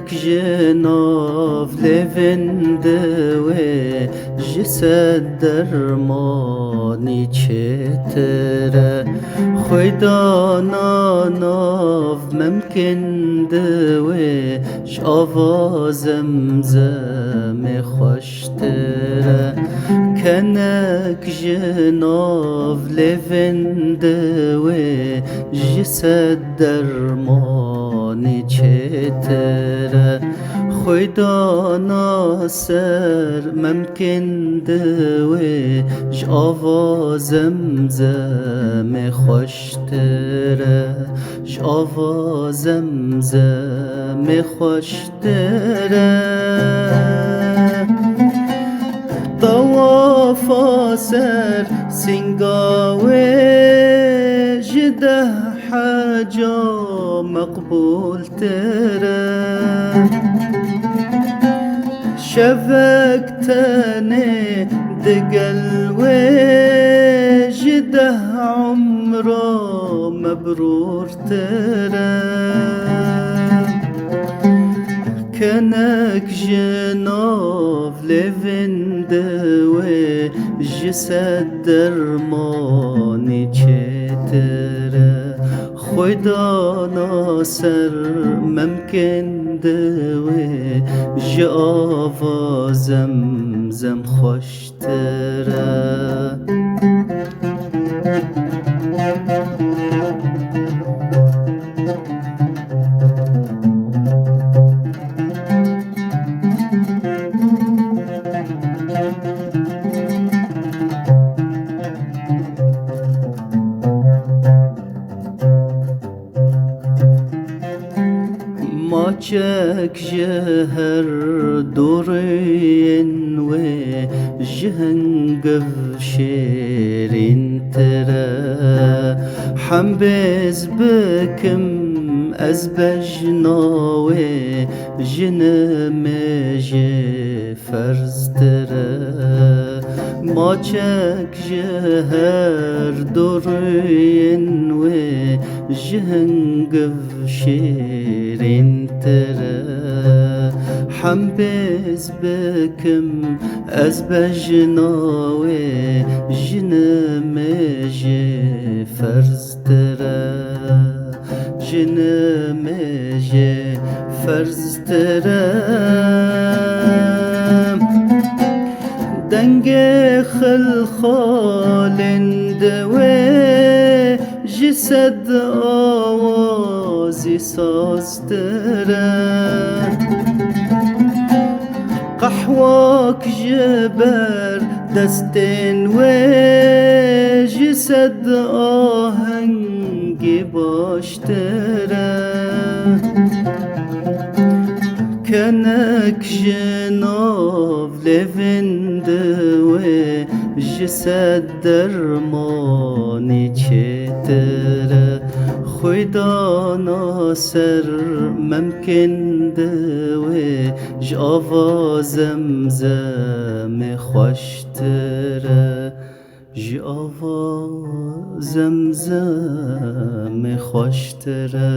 كنك جناف لفندوي جسد درماني چتره خویدانا ناف ممکن دوی شاوا زمزم خوشتره کنک جناف لفندوی جسد درمانی چتره خویدانا سر ممکن دوی جاوا زمزم خوشتره جاوا زمزم خوشتره طواف سر سنگاوی جده حاجة مقبول ترى شفقتني دقلوي جده عمره مبرور ترى كنك جناف لفندوي جسد درماني چتره خدا ناصر ممکن دوی جاوا زمزم خوشتره ماچك جهر دورين و جهنقف شيرين ترى حنبز بكم أزبجناوي جنمجي فرز ترى ماچك جهر دورين و جهنقف شيرين ترى حنبز بكم أزبجناوي جنمجي فرز ترى جنمجي فرز ترى دنگ خلخال دوي جسد آوازی سازتره قحواك جبر دستين و جسد آهنگی باشتره کنک جناف لفندوی جسد درمانی چتره خویدا ناصر ممکن دوی جاوا زمزم خوشتره جاوا زمزم خوشتره